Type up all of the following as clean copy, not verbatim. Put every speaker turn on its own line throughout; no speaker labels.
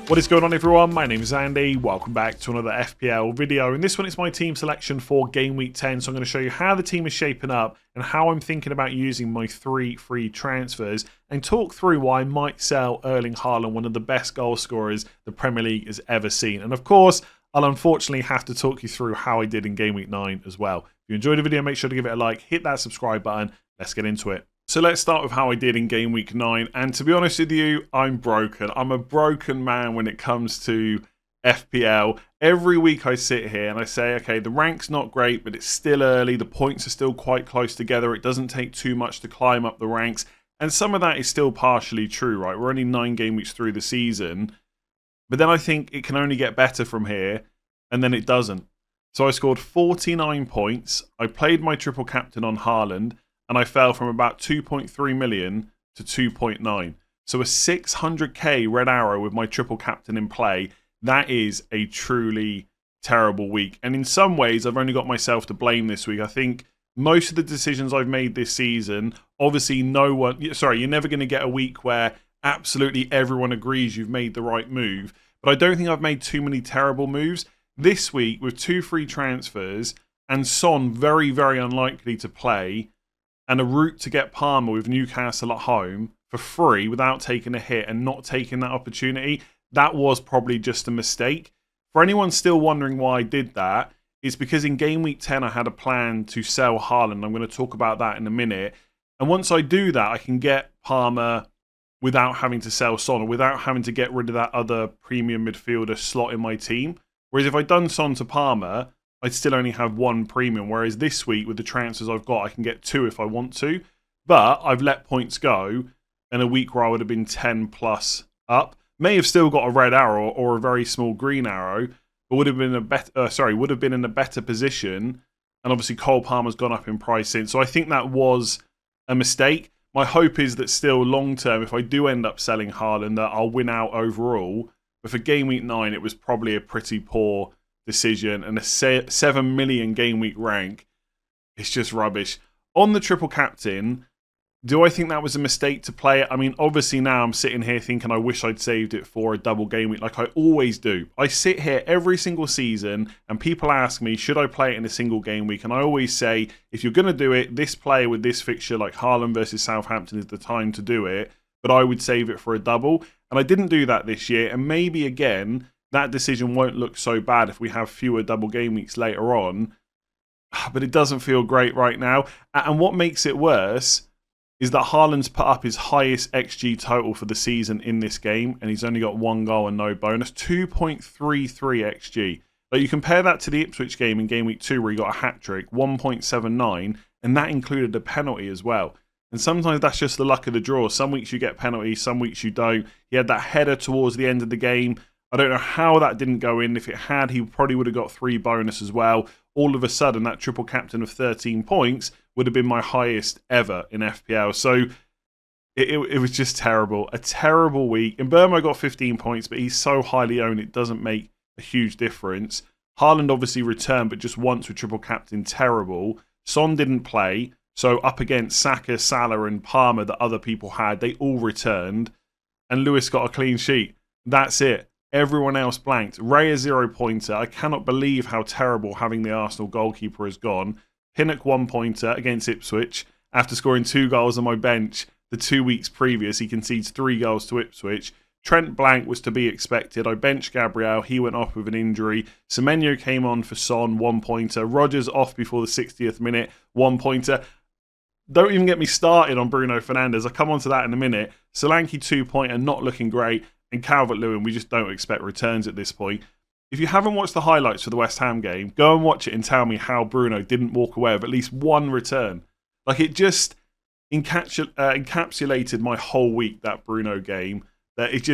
What is going on, everyone? My name is Andy. Welcome back to another FPL video. In this one, it's my team selection for Game Week 10. So I'm going to show you how the team is shaping up and how I'm thinking about using my 3 free transfers and talk through why I might sell Erling Haaland, one of the best goal scorers the Premier League has ever seen. And of course, I'll unfortunately have to talk you through how I did in Game Week 9 as well. If you enjoyed the video, make sure to give it a like, hit that subscribe button. Let's get into it. So let's start with how I did in Game Week 9. And to be honest with you, I'm broken. I'm a broken man when it comes to FPL. Every week I sit here and I say, okay, the rank's not great, but it's still early. The points are still quite close together. It doesn't take too much to climb up the ranks. And some of that is still partially true, right? We're only 9 game weeks through the season. But then I think it can only get better from here. And then it doesn't. So I scored 49 points. I played my triple captain on Haaland. And I fell from about 2.3 million to 2.9. So a 600k red arrow with my triple captain in play. That is a truly terrible week. And in some ways, I've only got myself to blame this week. I think most of the decisions I've made this season, obviously you're never going to get a week where absolutely everyone agrees you've made the right move. But I don't think I've made too many terrible moves. This week, with 2 free transfers and Son very, very unlikely to play, and a route to get Palmer with Newcastle at home for free without taking a hit and not taking that opportunity, that was probably just a mistake. For anyone still wondering why I did that, it's because in Game Week 10 I had a plan to sell Haaland. I'm going to talk about that in a minute. And once I do that, I can get Palmer without having to sell Son, or without having to get rid of that other premium midfielder slot in my team. Whereas if I'd done Son to Palmer, I'd still only have 1 premium, whereas this week with the transfers I've got, I can get 2 if I want to. But I've let points go in a week where I would have been 10 plus up. May have still got a red arrow or a very small green arrow, but would have been in a better position. And obviously Cole Palmer's gone up in price since. So I think that was a mistake. My hope is that still long term, if I do end up selling Haaland, that I'll win out overall. But for Game Week 9, it was probably a pretty poor decision, and a 7 million game week rank. It's just rubbish. On the triple captain, do I think that was a mistake to play it? I mean, obviously now I'm sitting here thinking I wish I'd saved it for a double game week like I always do. I sit here every single season and people ask me, should I play it in a single game week? And I always say, if you're going to do it, this player with this fixture like Haaland versus Southampton is the time to do it, but I would save it for a double. And I didn't do that this year, and maybe again that decision won't look so bad if we have fewer double game weeks later on. But it doesn't feel great right now. And what makes it worse is that Haaland's put up his highest XG total for the season in this game, and he's only got 1 goal and no bonus. 2.33 XG. Like, you compare that to the Ipswich game in Game Week 2 where he got a hat-trick, 1.79, and that included a penalty as well. And sometimes that's just the luck of the draw. Some weeks you get penalties, some weeks you don't. He had that header towards the end of the game. I don't know how that didn't go in. If it had, he probably would have got 3 bonus as well. All of a sudden, that triple captain of 13 points would have been my highest ever in FPL. So it was just terrible. A terrible week. In Burma, I got 15 points, but he's so highly owned, it doesn't make a huge difference. Haaland obviously returned, but just once with triple captain, terrible. Son didn't play. So up against Saka, Salah and Palmer that other people had, they all returned. And Lewis got a clean sheet. That's it. Everyone else blanked. Ray a 0-pointer. I cannot believe how terrible having the Arsenal goalkeeper has gone. Pinnock 1-pointer against Ipswich. After scoring 2 goals on my bench the 2 weeks previous, he concedes 3 goals to Ipswich. Trent blank was to be expected. I benched Gabriel. He went off with an injury. Semenyo came on for Son, 1-pointer. Rogers off before the 60th minute, 1-pointer. Don't even get me started on Bruno Fernandes. I'll come on to that in a minute. Solanke 2-pointer, not looking great. And Calvert-Lewin, we just don't expect returns at this point. If you haven't watched the highlights for the West Ham game, go and watch it and tell me how Bruno didn't walk away with at least 1 return. Like, it just encapsulated my whole week, that Bruno game. That it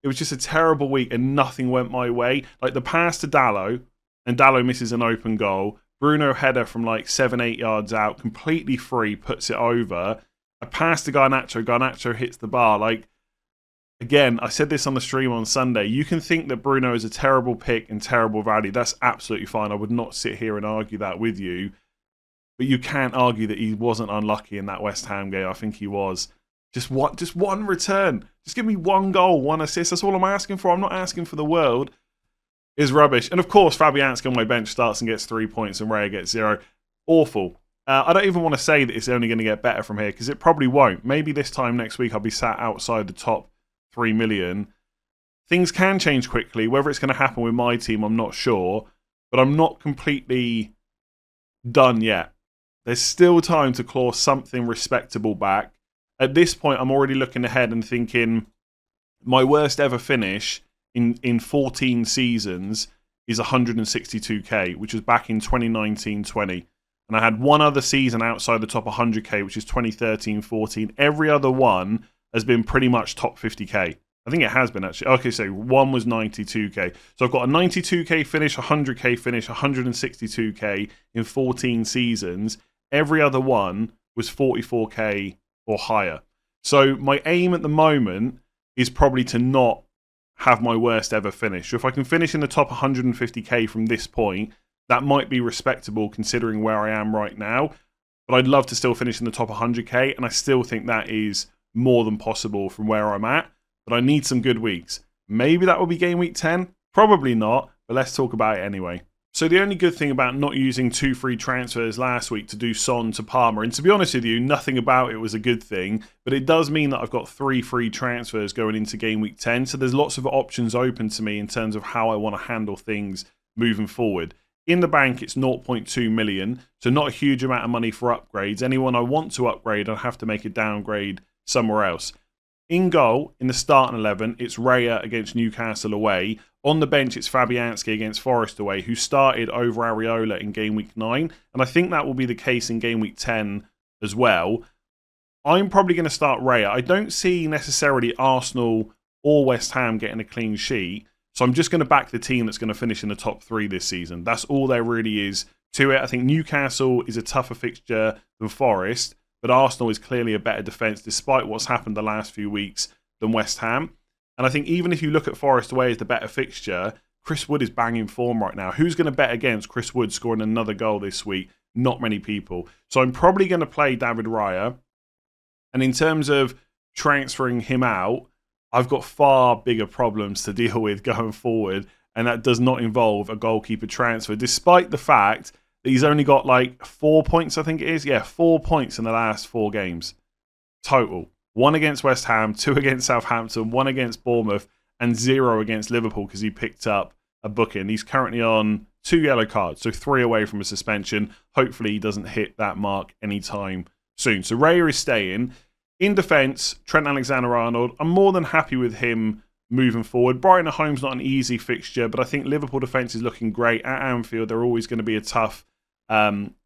was just a terrible week and nothing went my way. Like, the pass to Dalot, and Dalot misses an open goal. Bruno header from like 7-8 yards out, completely free, puts it over. A pass to Garnacho, Garnacho hits the bar. Like, again, I said this on the stream on Sunday. You can think that Bruno is a terrible pick and terrible value. That's absolutely fine. I would not sit here and argue that with you. But you can't argue that he wasn't unlucky in that West Ham game. I think he was. Just one return. Just give me 1 goal, 1 assist. That's all I'm asking for. I'm not asking for the world. Is rubbish. And of course, Fabianski on my bench starts and gets 3 points and Raya gets 0. Awful. I don't even want to say that it's only going to get better from here because it probably won't. Maybe this time next week I'll be sat outside the top 3 million. Things can change quickly. Whether it's going to happen with my team, I'm not sure. But I'm not completely done yet. There's still time to claw something respectable back. At this point, I'm already looking ahead and thinking my worst ever finish in 14 seasons is 162k, which was back in 2019-20. And I had one other season outside the top 100k, which is 2013-14. Every other one has been pretty much top 50k. I think it has been, actually. Okay, so one was 92k. So I've got a 92k finish, 100k finish, 162k in 14 seasons. Every other one was 44k or higher. So my aim at the moment is probably to not have my worst ever finish. So if I can finish in the top 150k from this point, that might be respectable considering where I am right now. But I'd love to still finish in the top 100k, and I still think that is more than possible from where I'm at. But I need some good weeks. Maybe that will be game week 10. Probably not, but let's talk about it anyway. So the only good thing about not using 2 free transfers last week to do Son to Palmer, and to be honest with you, nothing about it was a good thing, but it does mean that I've got 3 free transfers going into game week 10, so there's lots of options open to me in terms of how I want to handle things moving forward. In the bank, it's 0.2 million, so not a huge amount of money for upgrades. Anyone I want to upgrade, I'll have to make a downgrade somewhere else. In goal, in the starting 11, it's Raya against Newcastle away. On the bench, it's Fabianski against Forest away, who started over Areola in game week 9. And I think that will be the case in game week 10 as well. I'm probably going to start Raya. I don't see necessarily Arsenal or West Ham getting a clean sheet. So I'm just going to back the team that's going to finish in the top 3 this season. That's all there really is to it. I think Newcastle is a tougher fixture than Forest. But Arsenal is clearly a better defence, despite what's happened the last few weeks, than West Ham. And I think even if you look at Forest away as the better fixture, Chris Wood is banging form right now. Who's going to bet against Chris Wood scoring another goal this week? Not many people. So I'm probably going to play David Raya. And in terms of transferring him out, I've got far bigger problems to deal with going forward. And that does not involve a goalkeeper transfer, despite the fact he's only got like 4 points, I think it is. Yeah, 4 points in the last 4 games. Total. 1 against West Ham, 2 against Southampton, 1 against Bournemouth, and 0 against Liverpool because he picked up a booking. He's currently on 2 yellow cards, so 3 away from a suspension. Hopefully he doesn't hit that mark anytime soon. So Raya is staying. In defence, Trent Alexander-Arnold. I'm more than happy with him moving forward. Brighton at home's not an easy fixture, but I think Liverpool defence is looking great. At Anfield, they're always going to be a tough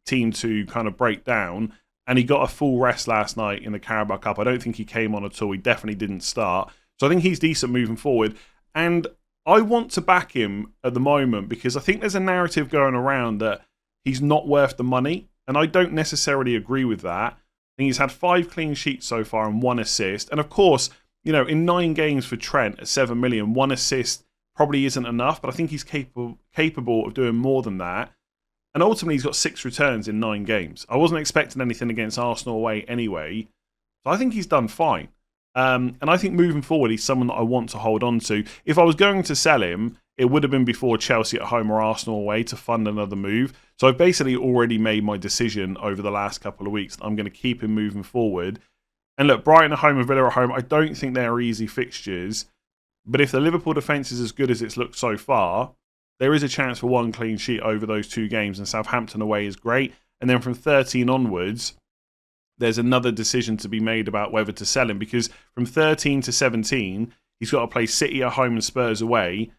team to kind of break down, and he got a full rest last night in the Carabao Cup. I don't think he came on at all. He definitely didn't start, so I think he's decent moving forward, and I want to back him at the moment because I think there's a narrative going around that he's not worth the money, and I don't necessarily agree with that. I think he's had 5 clean sheets so far and 1 assist, and of course, you know, in 9 games for Trent at 7 million, 1 assist probably isn't enough, but I think he's capable of doing more than that. And ultimately, he's got 6 returns in 9 games. I wasn't expecting anything against Arsenal away anyway. So I think he's done fine. And I think moving forward, he's someone that I want to hold on to. If I was going to sell him, it would have been before Chelsea at home or Arsenal away to fund another move. So I've basically already made my decision over the last couple of weeks that I'm going to keep him moving forward. And look, Brighton at home and Villa at home, I don't think they're easy fixtures. But if the Liverpool defence is as good as it's looked so far, there is a chance for 1 clean sheet over those 2 games, and Southampton away is great. And then from 13 onwards, there's another decision to be made about whether to sell him, because from 13 to 17, he's got to play City at home and Spurs away.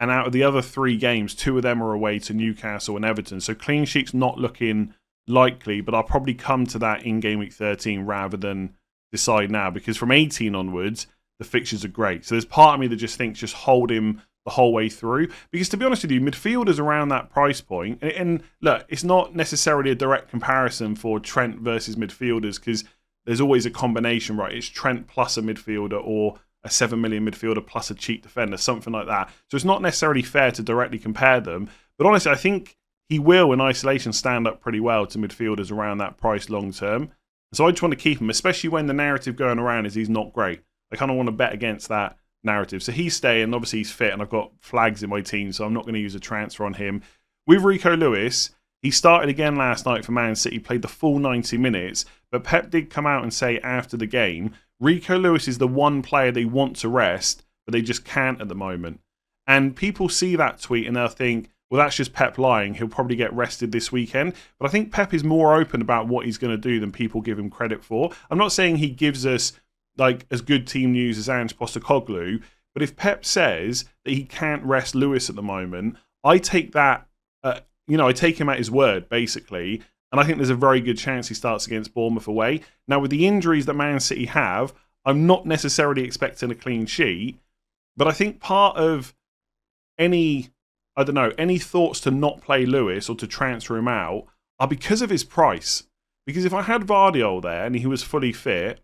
And out of the other 3 games, 2 of them are away to Newcastle and Everton. So clean sheet's not looking likely, but I'll probably come to that in game week 13 rather than decide now, because from 18 onwards, the fixtures are great. So there's part of me that just thinks just hold him the whole way through, because to be honest with you, midfielders around that price point, and look, it's not necessarily a direct comparison for Trent versus midfielders, because there's always a combination, right? It's Trent plus a midfielder or a 7 million midfielder plus a cheap defender, something like that. So it's not necessarily fair to directly compare them, but honestly, I think he will in isolation stand up pretty well to midfielders around that price long term. So I just want to keep him, especially when the narrative going around is he's not great. I kind of want to bet against that narrative. So he's staying. Obviously, he's fit, and I've got flags in my team, so I'm not going to use a transfer on him. With Rico Lewis, he started again last night for Man City, played the full 90 minutes, but Pep did come out and say after the game, Rico Lewis is the one player they want to rest, but they just can't at the moment. And people see that tweet and they'll think, well, that's just Pep lying. He'll probably get rested this weekend. But I think Pep is more open about what he's going to do than people give him credit for. I'm not saying he gives us like as good team news as Ange Postecoglou, but if Pep says that he can't rest Lewis at the moment, I take that, I take him at his word, basically. And I think there's a very good chance he starts against Bournemouth away. Now, with the injuries that Man City have, I'm not necessarily expecting a clean sheet, but I think part of any thoughts to not play Lewis or to transfer him out are because of his price. Because if I had Vardiol there and he was fully fit,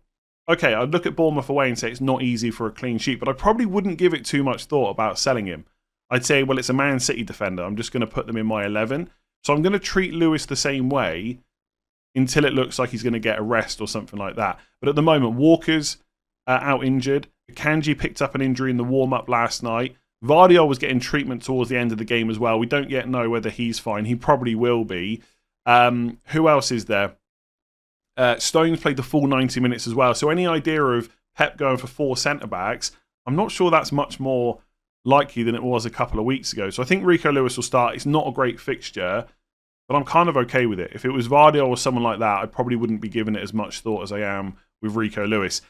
okay, I'd look at Bournemouth away and say it's not easy for a clean sheet, but I probably wouldn't give it too much thought about selling him. I'd say, well, it's a Man City defender. I'm just going to put them in my 11. So I'm going to treat Lewis the same way until it looks like he's going to get a rest or something like that. But at the moment, Walker's out injured. Kanji picked up an injury in the warm-up last night. Vardiol was getting treatment towards the end of the game as well. We don't yet know whether he's fine. He probably will be. Who else is there? Stones played the full 90 minutes as well. So any idea of Pep going for 4 centre-backs, I'm not sure that's much more likely than it was a couple of weeks ago. So I think Rico Lewis will start. It's not a great fixture, but I'm kind of okay with it. If it was Vardiol or someone like that, I probably wouldn't be giving it as much thought as I am with Rico Lewis.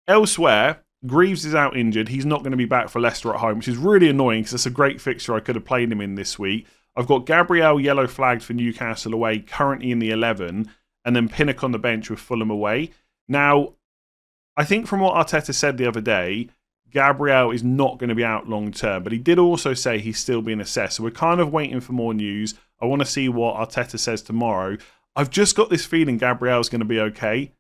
Elsewhere, Greaves is out injured. He's not going to be back for Leicester at home, which is really annoying because it's a great fixture I could have played him in this week. I've got Gabriel yellow flagged for Newcastle away, currently in the 11, and then Pinnock on the bench with Fulham away. Now, I think from what Arteta said the other day, Gabriel is not going to be out long term, but he did also say he's still being assessed. So we're kind of waiting for more news. I want to see what Arteta says tomorrow. I've just got this feeling Gabriel's going to be okay.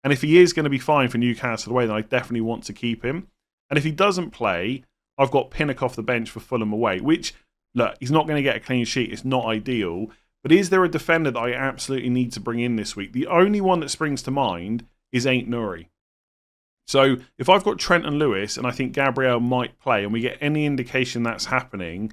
And if he is going to be fine for Newcastle away, then I definitely want to keep him. And if he doesn't play, I've got Pinnock off the bench for Fulham away, which, look, he's not going to get a clean sheet. It's not ideal. But is there a defender that I absolutely need to bring in this week? The only one that springs to mind is Ain't Nuri. So if I've got Trent and Lewis and I think Gabriel might play and we get any indication that's happening,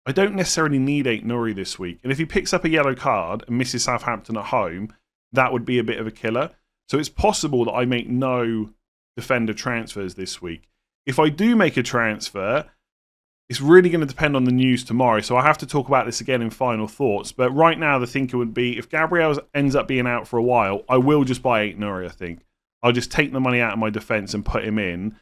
I don't necessarily need Ain't Nuri this week. And if he picks up a yellow card and misses Southampton at home, that would be a bit of a killer. So it's possible that I make no defender transfers this week. If I do make a transfer, it's really going to depend on the news tomorrow. So I have to talk about this again in final thoughts. But right now, the thinking would be if Gabriel ends up being out for a while, I will just buy Ain't Nuri, I think. I'll just take the money out of my defence and put him in.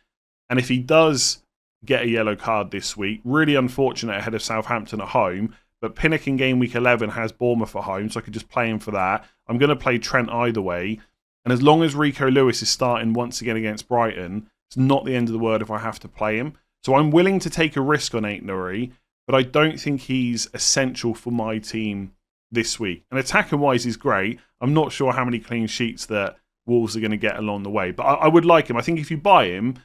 And if he does get a yellow card this week, really unfortunate ahead of Southampton at home, but Pinnock in game week 11 has Bournemouth at home, so I could just play him for that. I'm going to play Trent either way. And as long as Rico Lewis is starting once again against Brighton, it's not the end of the world if I have to play him. So I'm willing to take a risk on Ain't Nuri, but I don't think he's essential for my team this week. And attacking-wise, he's great. I'm not sure how many clean sheets that Wolves are going to get along the way. But I would like him. I think if you buy him,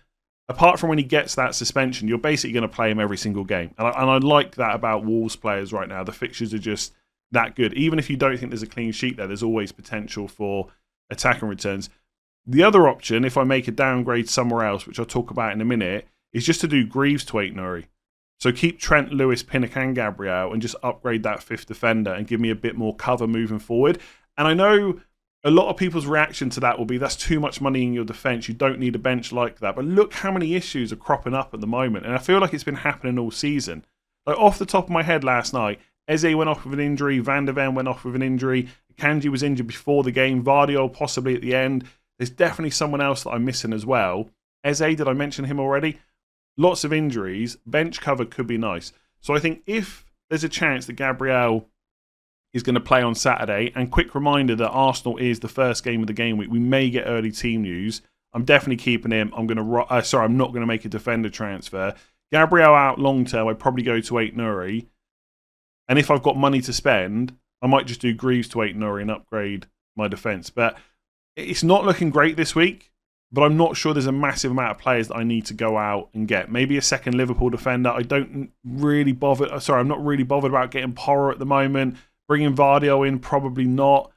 apart from when he gets that suspension, you're basically going to play him every single game. And I like that about Wolves players right now. The fixtures are just that good. Even if you don't think there's a clean sheet there, there's always potential for attacking returns. The other option, if I make a downgrade somewhere else, which I'll talk about in a minute, is just to do Greaves to Ain't Nuri. So keep Trent, Lewis, Pinnock and Gabriel and just upgrade that 5th defender and give me a bit more cover moving forward. And I know a lot of people's reaction to that will be, that's too much money in your defence. You don't need a bench like that. But look how many issues are cropping up at the moment. And I feel like it's been happening all season. Like off the top of my head last night, Eze went off with an injury. Van der Ven went off with an injury. Kanji was injured before the game. Vardiol possibly at the end. There's definitely someone else that I'm missing as well. Eze, did I mention him already? Lots of injuries. Bench cover could be nice. So I think if there's a chance that Gabriel is going to play on Saturday, and quick reminder that Arsenal is the first game of the game week, we may get early team news. I'm definitely keeping him. I'm not going to make a defender transfer. Gabriel out long term, I'd probably go to Ain't Nuri. And if I've got money to spend, I might just do Greaves to Ain't Nuri and upgrade my defence. But it's not looking great this week, but I'm not sure there's a massive amount of players that I need to go out and get. Maybe a second Liverpool defender. I'm not really bothered about getting Porro at the moment. Bringing Vardiol in, probably not.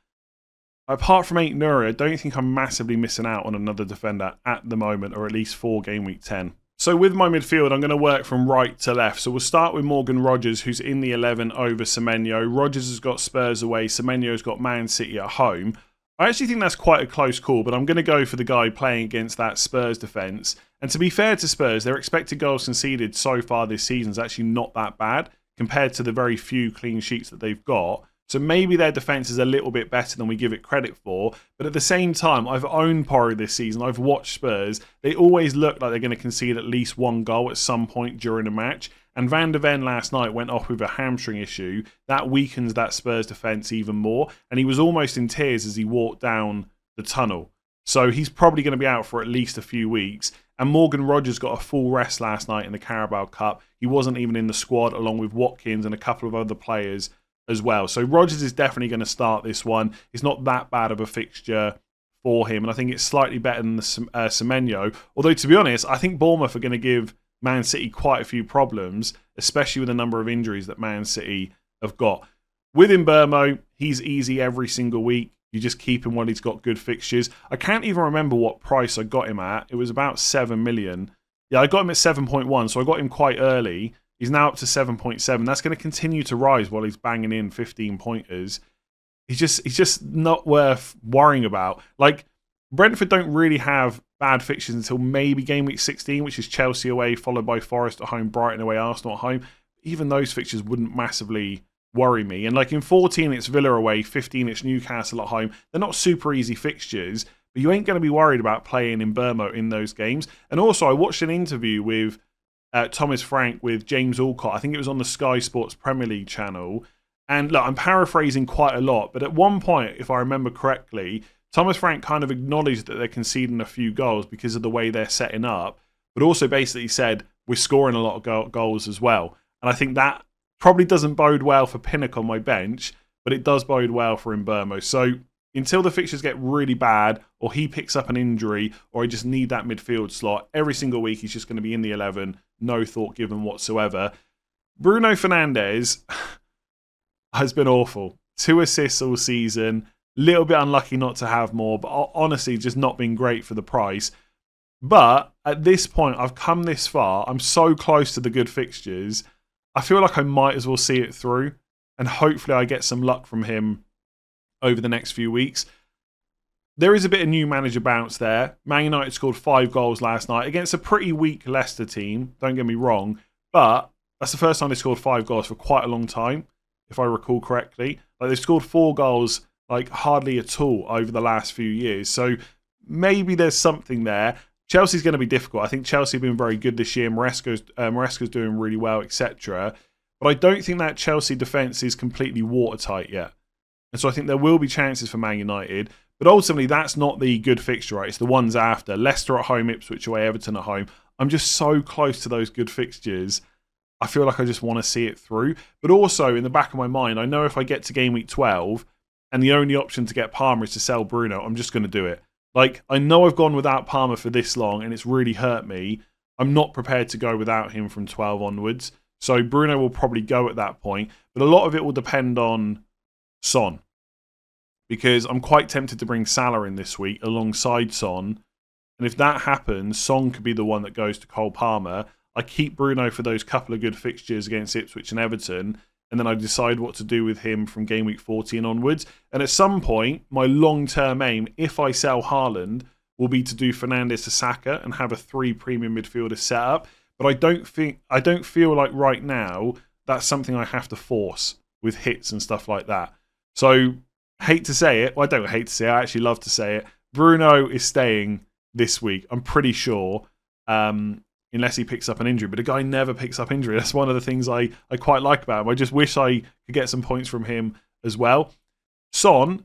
Apart from 8 Nuri, I don't think I'm massively missing out on another defender at the moment, or at least for Game Week 10. So with my midfield, I'm going to work from right to left. So we'll start with Morgan Rogers, who's in the 11 over Semenyo. Rogers has got Spurs away. Semenyo's got Man City at home. I actually think that's quite a close call, but I'm going to go for the guy playing against that Spurs defence. And to be fair to Spurs, their expected goals conceded so far this season is actually not that bad compared to the very few clean sheets that they've got. So maybe their defence is a little bit better than we give it credit for. But at the same time, I've owned Porro this season. I've watched Spurs. They always look like they're going to concede at least one goal at some point during a match. And Van de Ven last night went off with a hamstring issue. That weakens that Spurs defence even more. And he was almost in tears as he walked down the tunnel. So he's probably going to be out for at least a few weeks. And Morgan Rogers got a full rest last night in the Carabao Cup. He wasn't even in the squad along with Watkins and a couple of other players as well. So Rogers is definitely going to start this one. It's not that bad of a fixture for him. And I think it's slightly better than the Semenyo. Although, to be honest, I think Bournemouth are going to give Man City quite a few problems, especially with the number of injuries that Man City have got. With Mbeumo, he's easy every single week. You just keep him while he's got good fixtures. I can't even remember what price I got him at. It was about 7 million. Yeah, I got him at 7.1, so I got him quite early. He's now up to 7.7. That's going to continue to rise while he's banging in 15-pointers. He's just not worth worrying about. Like, Brentford don't really have bad fixtures until maybe game week 16, which is Chelsea away, followed by Forest at home, Brighton away, Arsenal at home. Even those fixtures wouldn't massively worry me. And like in 14, it's Villa away, 15, it's Newcastle at home. They're not super easy fixtures, but you ain't going to be worried about playing Mbeumo in those games. And also, I watched an interview with Thomas Frank with James Alcott. I think it was on the Sky Sports Premier League channel. And look, I'm paraphrasing quite a lot, but at one point, if I remember correctly, Thomas Frank kind of acknowledged that they're conceding a few goals because of the way they're setting up, but also basically said, we're scoring a lot of goals as well. And I think that probably doesn't bode well for Pinnock on my bench, but it does bode well for Mbeumo. So until the fixtures get really bad, or he picks up an injury, or I just need that midfield slot, every single week he's just going to be in the 11, no thought given whatsoever. Bruno Fernandes has been awful. 2 assists all season. Little bit unlucky not to have more, but honestly just not been great for the price. But at this point, I've come this far. I'm so close to the good fixtures. I feel like I might as well see it through. And hopefully I get some luck from him over the next few weeks. There is a bit of new manager bounce there. Man United scored 5 goals last night against a pretty weak Leicester team. Don't get me wrong. But that's the first time they scored 5 goals for quite a long time, if I recall correctly. Like, they've scored 4 goals like hardly at all over the last few years. So maybe there's something there. Chelsea's going to be difficult. I think Chelsea have been very good this year. Maresca's doing really well, etc. But I don't think that Chelsea defence is completely watertight yet. And so I think there will be chances for Man United. But ultimately, that's not the good fixture, right? It's the ones after. Leicester at home, Ipswich away, Everton at home. I'm just so close to those good fixtures. I feel like I just want to see it through. But also, in the back of my mind, I know if I get to game week 12 and the only option to get Palmer is to sell Bruno, I'm just going to do it. Like, I know I've gone without Palmer for this long and it's really hurt me. I'm not prepared to go without him from 12 onwards. So Bruno will probably go at that point. But a lot of it will depend on Son. Because I'm quite tempted to bring Salah in this week alongside Son. And if that happens, Son could be the one that goes to Cole Palmer. I keep Bruno for those couple of good fixtures against Ipswich and Everton. And then I decide what to do with him from game week 14 onwards. And at some point, my long-term aim, if I sell HAALAND, will be to do Fernandes to Saka and have a 3 premium midfielder set up. But I don't feel like right now that's something I have to force with hits and stuff like that. So, hate to say it. Well, I don't hate to say it. I actually love to say it. Bruno is staying this week. I'm pretty sure. Unless he picks up an injury. But a guy never picks up injury. That's one of the things I quite like about him. I just wish I could get some points from him as well. Son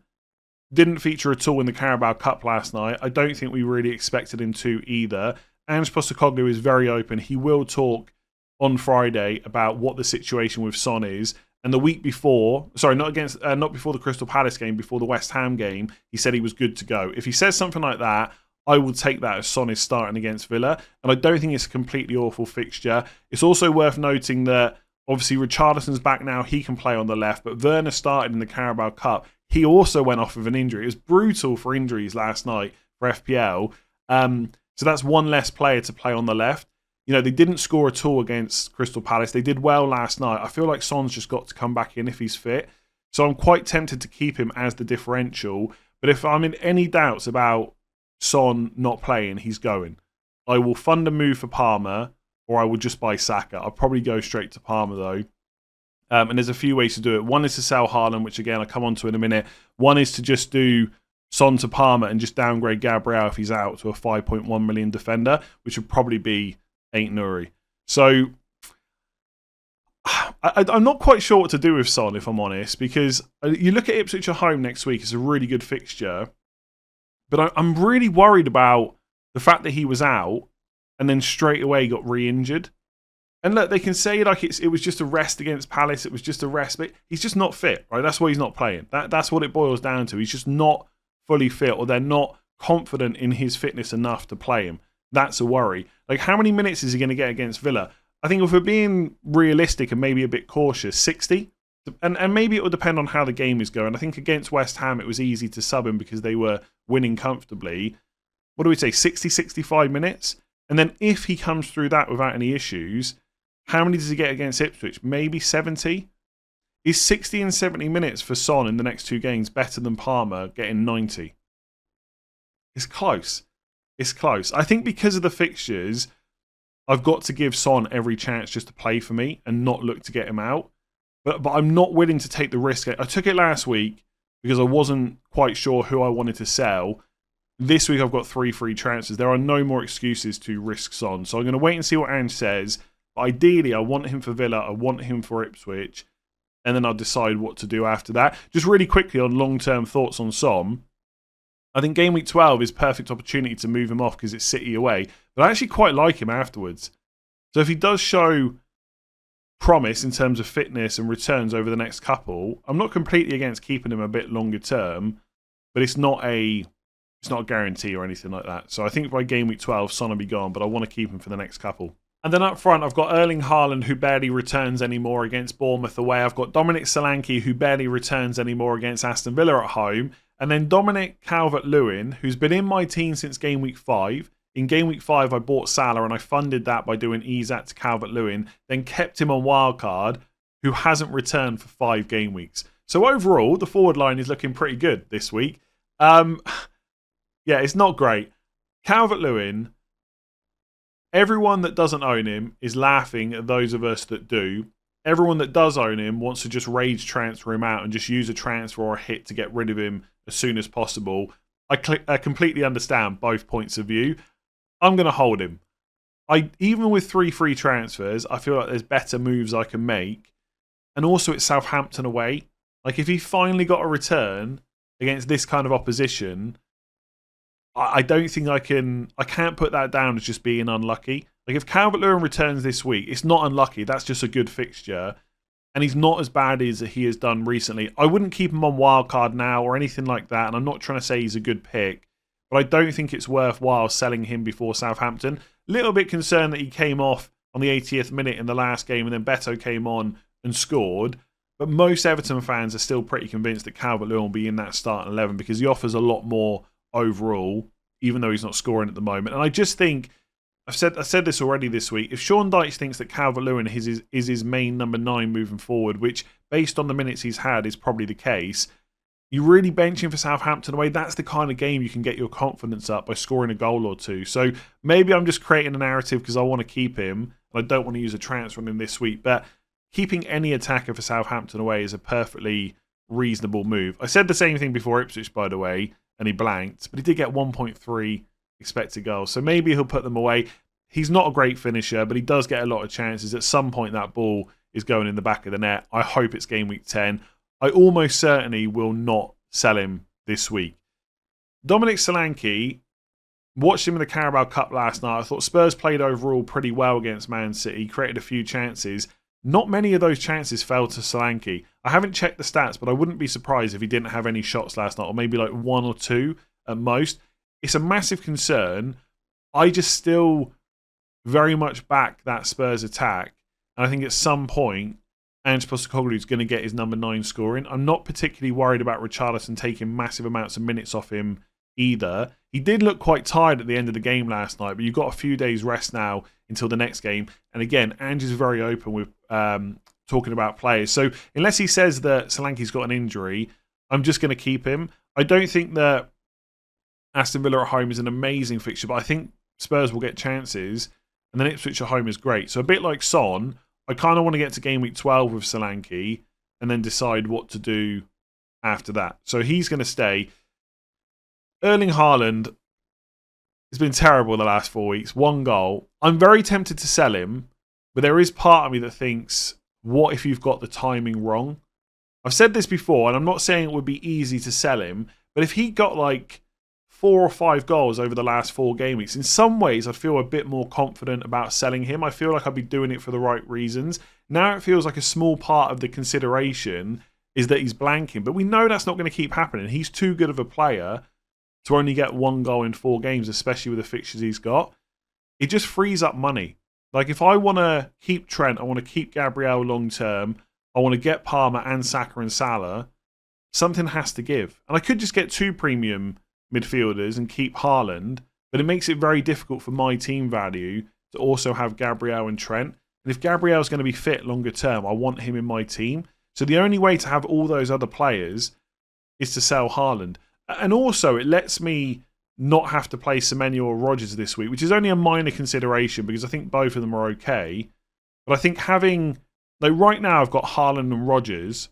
didn't feature at all in the Carabao Cup last night. I don't think we really expected him to either. Ange Postecoglou is very open. He will talk on Friday about what the situation with Son is. And the week before, not before the Crystal Palace game, before the West Ham game, he said he was good to go. If he says something like that, I will take that as Son is starting against Villa. And I don't think it's a completely awful fixture. It's also worth noting that obviously Richarlison's back now. He can play on the left. But Werner started in the Carabao Cup. he also went off with an injury. It was brutal for injuries last night for FPL. So that's one less player to play on the left. You know, they didn't score at all against Crystal Palace. They did well last night. I feel like Son's just got to come back in if he's fit. So I'm quite tempted to keep him as the differential. But if I'm in any doubts about Son not playing, he's going. I will fund a move for Palmer, or I will just buy Saka. I'll probably go straight to Palmer, though. And there's a few ways to do it. One is to sell Haaland, which, again, I'll come on to in a minute. One is to just do Son to Palmer and just downgrade Gabriel if he's out to a 5.1 million defender, which would probably be 8 Nuri. So I'm not quite sure what to do with Son, if I'm honest, because you look at Ipswich at home next week. It's a really good fixture. But I'm really worried about the fact that he was out and then straight away got re-injured. And look, they can say like it was just a rest against Palace. It was just a rest. But he's just not fit, right? That's why he's not playing. That's what it boils down to. He's just not fully fit, or they're not confident in his fitness enough to play him. That's a worry. Like, how many minutes is he going to get against Villa? I think if we're being realistic and maybe a bit cautious, 60. And maybe it will depend on how the game is going. I think against West Ham, it was easy to sub him because they were winning comfortably. What do we say, 60, 65 minutes? And then if he comes through that without any issues, how many does he get against Ipswich? Maybe 70? Is 60 and 70 minutes for Son in the next 2 games better than Palmer getting 90? It's close. It's close. I think because of the fixtures, I've got to give Son every chance just to play for me and not look to get him out. But I'm not willing to take the risk. I took it last week because I wasn't quite sure who I wanted to sell. This week I've got 3 free transfers. There are no more excuses to risk Son. So I'm going to wait and see what Ange says. But ideally, I want him for Villa. I want him for Ipswich. And then I'll decide what to do after that. Just really quickly on long-term thoughts on Son. I think game week 12 is perfect opportunity to move him off because it's City away. But I actually quite like him afterwards. So if he does show promise in terms of fitness and returns over the next couple, I'm not completely against keeping him a bit longer term, but it's not a guarantee or anything like that. So I think by game week 12, Son will be gone, but I want to keep him for the next couple. And then up front, I've got Erling Haaland, who barely returns anymore against Bournemouth away. I've got Dominic Solanke, who barely returns anymore against Aston Villa at home. And then Dominic Calvert-Lewin, who's been in my team since game week 5. In game week 5, I bought Salah and I funded that by doing Isak to Calvert-Lewin, then kept him on wildcard, who hasn't returned for 5 game weeks. So overall, the forward line is looking pretty good this week. Yeah, it's not great. Calvert-Lewin, everyone that doesn't own him is laughing at those of us that do. Everyone that does own him wants to just rage transfer him out and just use a transfer or a hit to get rid of him as soon as possible. I completely understand both points of view. I'm going to hold him. Even with 3 free transfers, I feel like there's better moves I can make. And also it's Southampton away. Like if he finally got a return against this kind of opposition, I don't think I can't put that down as just being unlucky. Like if Calvert-Lewin returns this week, it's not unlucky. That's just a good fixture. And he's not as bad as he has done recently. I wouldn't keep him on wildcard now or anything like that. And I'm not trying to say he's a good pick. But I don't think it's worthwhile selling him before Southampton. Little bit concerned that he came off on the 80th minute in the last game and then Beto came on and scored. But most Everton fans are still pretty convinced that Calvert-Lewin will be in that starting 11 because he offers a lot more overall, even though he's not scoring at the moment. And I just think, I said this already this week, if Sean Dyche thinks that Calvert-Lewin is his main number 9 moving forward, which based on the minutes he's had is probably the case, you really bench him for Southampton away. That's the kind of game you can get your confidence up by scoring a goal or 2. So maybe I'm just creating a narrative because I want to keep him and I don't want to use a transfer on him this week. But keeping any attacker for Southampton away is a perfectly reasonable move. I said the same thing before Ipswich, by the way, and he blanked, but he did get 1.3 expected goals. So maybe he'll put them away. He's not a great finisher, but he does get a lot of chances. At some point, that ball is going in the back of the net. I hope it's game week 10. I almost certainly will not sell him this week. Dominic Solanke, watched him in the Carabao Cup last night. I thought Spurs played overall pretty well against Man City, created a few chances. Not many of those chances fell to Solanke. I haven't checked the stats, but I wouldn't be surprised if he didn't have any shots last night, or maybe like 1 or 2 at most. It's a massive concern. I just still very much back that Spurs attack. And I think at some point, Ange Postecoglou is going to get his number 9 scoring. I'm not particularly worried about Richarlison taking massive amounts of minutes off him either. He did look quite tired at the end of the game last night, but you've got a few days rest now until the next game. And again, Ange is very open with talking about players. So unless he says that Solanke's got an injury, I'm just going to keep him. I don't think that Aston Villa at home is an amazing fixture, but I think Spurs will get chances, and then Ipswich at home is great. So a bit like Son, I kind of want to get to game week 12 with Solanke and then decide what to do after that. So he's going to stay. Erling Haaland has been terrible the last 4 weeks. 1 goal. I'm very tempted to sell him, but there is part of me that thinks, what if you've got the timing wrong? I've said this before, and I'm not saying it would be easy to sell him, but if he got like 4 or 5 goals over the last 4 game weeks, in some ways I'd feel a bit more confident about selling him. I feel like I'd be doing it for the right reasons. Now it feels like a small part of the consideration is that he's blanking, but we know that's not going to keep happening. He's too good of a player to only get 1 goal in 4 games, especially with the fixtures he's got. It just frees up money. Like if I want to keep Trent, I want to keep Gabriel long term, I want to get Palmer and Saka and Salah, something has to give. And I could just get 2 premium midfielders and keep Haaland, but it makes it very difficult for my team value to also have Gabriel and Trent. And if Gabriel's going to be fit longer term, I want him in my team. So the only way to have all those other players is to sell Haaland. And also, it lets me not have to play Semenyo or Rodgers this week, which is only a minor consideration because I think both of them are okay. But I think having, like right now I've got Haaland and Rodgers.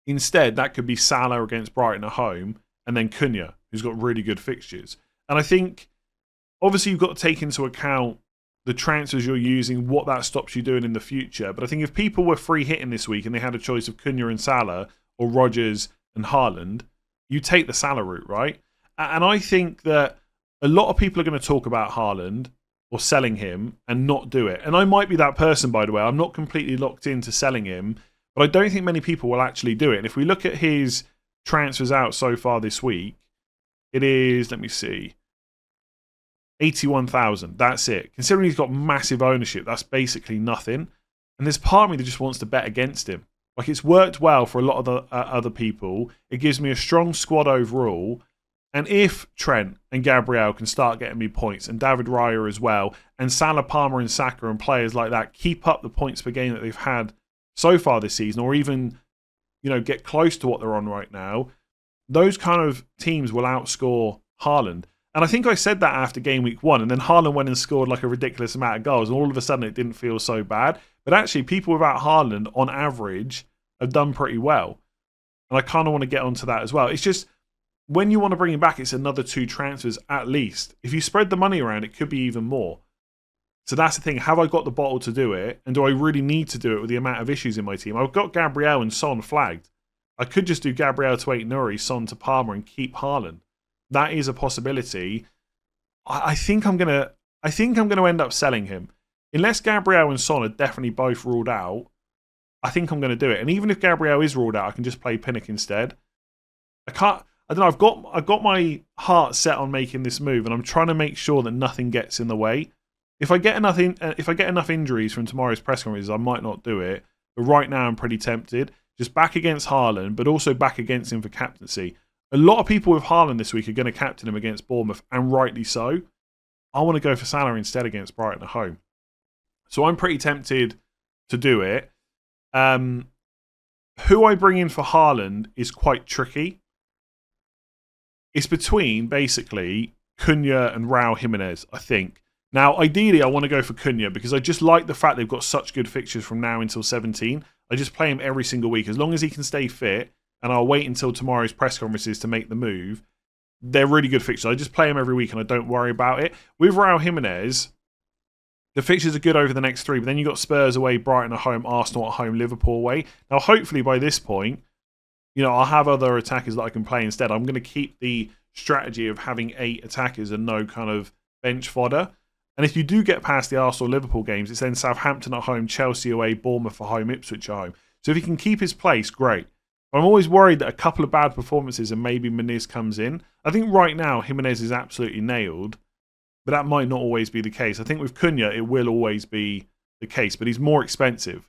Instead, that could be Salah against Brighton at home and then Cunha, who's got really good fixtures. And I think, obviously, you've got to take into account the transfers you're using, what that stops you doing in the future. But I think if people were free hitting this week and they had a choice of Cunha and Salah or Rodgers and Haaland, you take the Salah route, right? And I think that a lot of people are going to talk about Haaland or selling him and not do it. And I might be that person, by the way. I'm not completely locked into selling him, but I don't think many people will actually do it. And if we look at his transfers out so far this week, it is, let me see, 81,000. That's it. Considering he's got massive ownership, that's basically nothing. And there's part of me that just wants to bet against him. Like, it's worked well for a lot of the other people. It gives me a strong squad overall. And if Trent and Gabriel can start getting me points, and David Raya as well, and Salah, Palmer and Saka and players like that keep up the points per game that they've had so far this season, or even, get close to what they're on right now, those kind of teams will outscore Haaland. And I think I said that after game week 1, and then Haaland went and scored like a ridiculous amount of goals, and all of a sudden it didn't feel so bad. But actually, people without Haaland, on average, have done pretty well. And I kind of want to get onto that as well. It's just, when you want to bring him back, it's another 2 transfers at least. If you spread the money around, it could be even more. So that's the thing. Have I got the bottle to do it? And do I really need to do it with the amount of issues in my team? I've got Gabriel and Son flagged. I could just do Gabriel to Aït-Nouri, Son to Palmer, and keep Haaland. That is a possibility. I think I'm gonna end up selling him. Unless Gabriel and Son are definitely both ruled out, I think I'm going to do it. And even if Gabriel is ruled out, I can just play Pinnock instead. I don't know. I've got my heart set on making this move, and I'm trying to make sure that nothing gets in the way. If I get enough injuries from tomorrow's press conferences, I might not do it. But right now, I'm pretty tempted. Just back against Haaland, but also back against him for captaincy. A lot of people with Haaland this week are going to captain him against Bournemouth, and rightly so. I want to go for Salah instead against Brighton at home. So I'm pretty tempted to do it. Who I bring in for Haaland is quite tricky. It's between, basically, Cunha and Raul Jimenez, I think. Now, ideally, I want to go for Cunha because I just like the fact they've got such good fixtures from now until 17. I just play him every single week. As long as he can stay fit, and I'll wait until tomorrow's press conferences to make the move, they're really good fixtures. I just play him every week and I don't worry about it. With Raul Jimenez, the fixtures are good over the next 3, but then you've got Spurs away, Brighton at home, Arsenal at home, Liverpool away. Now, hopefully by this point, I'll have other attackers that I can play instead. I'm going to keep the strategy of having 8 attackers and no kind of bench fodder. And if you do get past the Arsenal-Liverpool games, it's then Southampton at home, Chelsea away, Bournemouth at home, Ipswich at home. So if he can keep his place, great. But I'm always worried that a couple of bad performances and maybe Muniz comes in. I think right now Jimenez is absolutely nailed, but that might not always be the case. I think with Cunha, it will always be the case, but he's more expensive.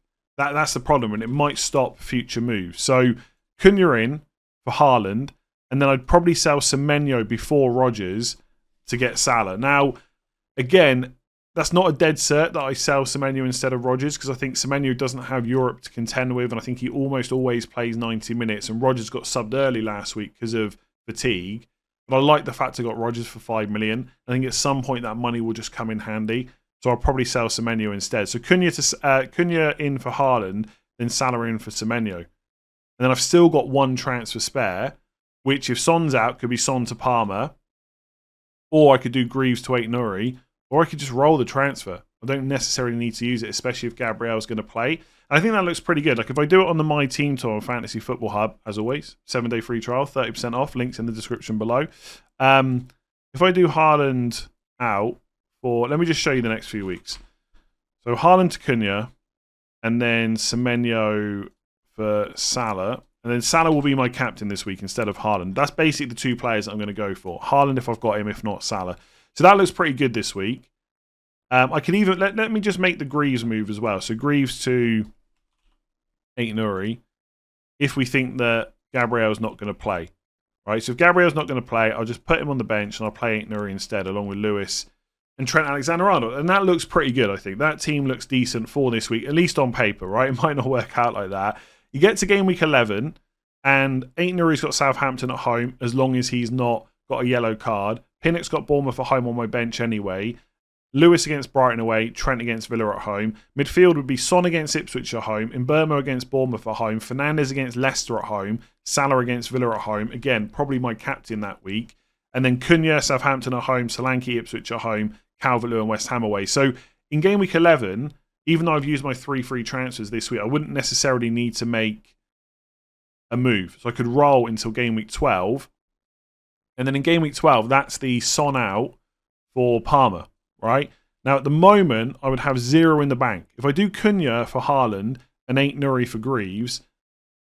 That's the problem, and it might stop future moves. So Cunha in for Haaland, and then I'd probably sell Semenyo before Rodgers to get Salah. Now, again, that's not a dead cert that I sell Semenyo instead of Rodgers, because I think Semenyo doesn't have Europe to contend with, and I think he almost always plays 90 minutes, and Rodgers got subbed early last week because of fatigue. But I like the fact I got Rodgers for 5 million. I think at some point that money will just come in handy. So I'll probably sell Semenyo instead. So Cunha in for Haaland, then Salah in for Semenyo. And then I've still got one transfer spare, which if Son's out, could be Son to Palmer. Or I could do Greaves to Ait-Nouri. Or I could just roll the transfer. I don't necessarily need to use it, especially if Gabriel's going to play. And I think that looks pretty good. Like if I do it on the My Team tour on Fantasy Football Hub, as always, 7-day free trial, 30% off. Links in the description below. If I do Haaland out, let me just show you the next few weeks. So Haaland to Cunha, and then Semenyo for Salah. And then Salah will be my captain this week instead of Haaland. That's basically the two players that I'm going to go for. Haaland if I've got him, if not Salah. So that looks pretty good this week. I can even, let me just make the Greaves move as well. So Greaves to Ait-Nouri, if we think that Gabriel's not going to play. Right, so if Gabriel's not going to play, I'll just put him on the bench and I'll play Ait-Nouri instead, along with Lewis and Trent Alexander-Arnold. And that looks pretty good, I think. That team looks decent for this week, at least on paper, right? It might not work out like that. You get to game week 11, and Ait-Nouri's got Southampton at home, as long as he's not got a yellow card. Pinnock's got Bournemouth at home on my bench anyway. Lewis against Brighton away, Trent against Villa at home. Midfield would be Son against Ipswich at home, Mbeumo against Bournemouth at home, Fernandes against Leicester at home, Salah against Villa at home. Again, probably my captain that week. And then Cunha, Southampton at home, Solanke, Ipswich at home, Calvert-Lewin, West Ham away. So in game week 11, even though I've used my 3 free transfers this week, I wouldn't necessarily need to make a move. So I could roll until game week 12. And then in game week 12, that's the Son out for Palmer. Right? Now, at the moment, I would have 0 in the bank. If I do Cunha for Haaland and Ait-Nouri for Greaves,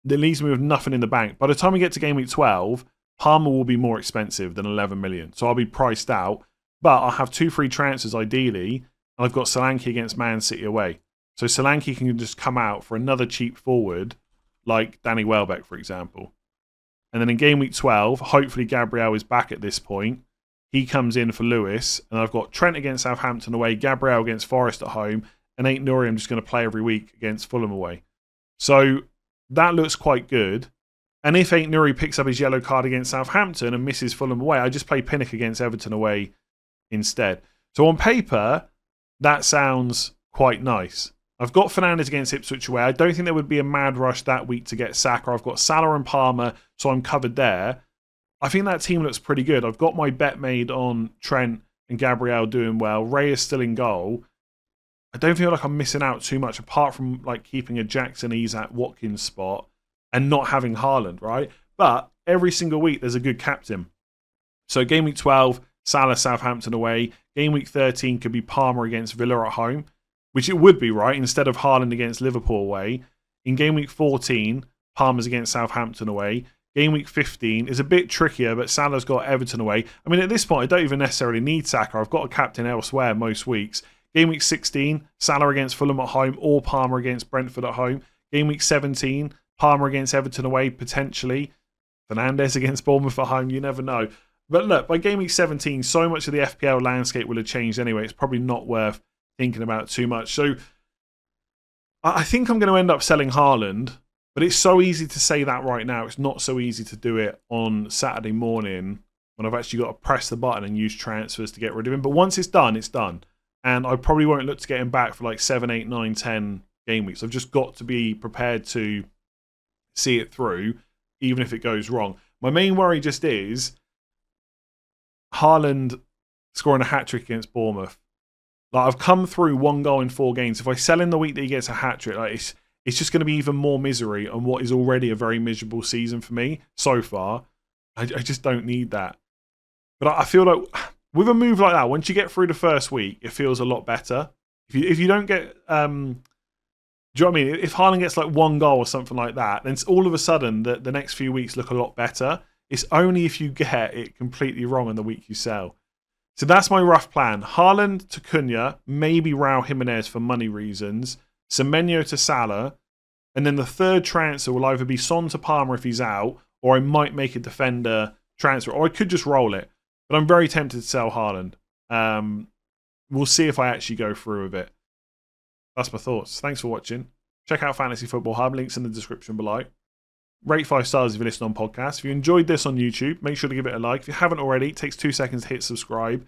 that leaves me with nothing in the bank. By the time we get to game week 12, Palmer will be more expensive than 11 million. So I'll be priced out. But I'll have 2 free transfers ideally. And I've got Solanke against Man City away. So Solanke can just come out for another cheap forward, like Danny Welbeck, for example. And then in game week 12, hopefully Gabriel is back at this point. He comes in for Lewis, and I've got Trent against Southampton away, Gabriel against Forest at home, and Ait-Nouri I'm just going to play every week against Fulham away. So that looks quite good. And if Ait-Nouri picks up his yellow card against Southampton and misses Fulham away, I just play Pinnock against Everton away instead. So on paper, that sounds quite nice. I've got Fernandes against Ipswich away. I don't think there would be a mad rush that week to get Saka. I've got Salah and Palmer, so I'm covered there. I think that team looks pretty good. I've got my bet made on Trent and Gabriel doing well. Ray is still in goal. I don't feel like I'm missing out too much, apart from like keeping a Jackson Isak Watkins spot and not having Haaland, right? But every single week there's a good captain. So game week 12, Salah Southampton away. Game week 13 could be Palmer against Villa at home, which it would be, right? Instead of Haaland against Liverpool away. In game week 14, Palmer's against Southampton away. Game week 15 is a bit trickier, but Salah's got Everton away. I mean, at this point, I don't even necessarily need Saka. I've got a captain elsewhere most weeks. Game week 16, Salah against Fulham at home or Palmer against Brentford at home. Game week 17, Palmer against Everton away, potentially. Fernandes against Bournemouth at home, you never know. But look, by game week 17, so much of the FPL landscape will have changed anyway. It's probably not worth thinking about too much. So I think I'm going to end up selling Haaland. But it's so easy to say that right now. It's not so easy to do it on Saturday morning when I've actually got to press the button and use transfers to get rid of him. But once it's done, it's done. And I probably won't look to get him back for like 7, 8, 9, 10 game weeks. I've just got to be prepared to see it through, even if it goes wrong. My main worry just is Haaland scoring a hat-trick against Bournemouth. Like, I've come through 1 goal in 4 games. If I sell in the week that he gets a hat-trick, like it's just going to be even more misery on what is already a very miserable season for me so far. I just don't need that. But I feel like with a move like that, once you get through the first week, it feels a lot better. If you don't get... do you know what I mean? If Haaland gets like 1 goal or something like that, then all of a sudden the next few weeks look a lot better. It's only if you get it completely wrong in the week you sell. So that's my rough plan. Haaland to Cunha, maybe Raul Jimenez for money reasons. Semenyo to Salah, And then the third transfer will either be Son to Palmer if he's out, or I might make a defender transfer, or I could just roll it. But I'm very tempted to sell Haaland. We'll see if I actually go through with it. That's my thoughts. Thanks for watching. Check out Fantasy Football Hub, links in the description below. Rate 5 stars if you listen on podcasts. If you enjoyed this on YouTube, make sure to give it a like. If you haven't already, it takes 2 seconds to hit subscribe.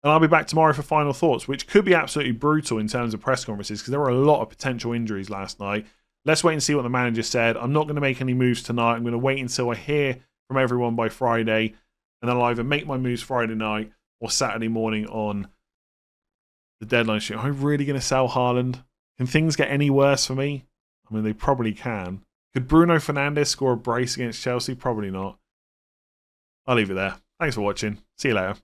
And I'll be back tomorrow for final thoughts, which could be absolutely brutal in terms of press conferences, because there were a lot of potential injuries last night. Let's wait and see what the manager said. I'm not going to make any moves tonight. I'm going to wait until I hear from everyone by Friday, and then I'll either make my moves Friday night or Saturday morning on the deadline sheet. Am I really going to sell Haaland? Can things get any worse for me? I mean, they probably can. Could Bruno Fernandes score a brace against Chelsea? Probably not. I'll leave it there. Thanks for watching. See you later.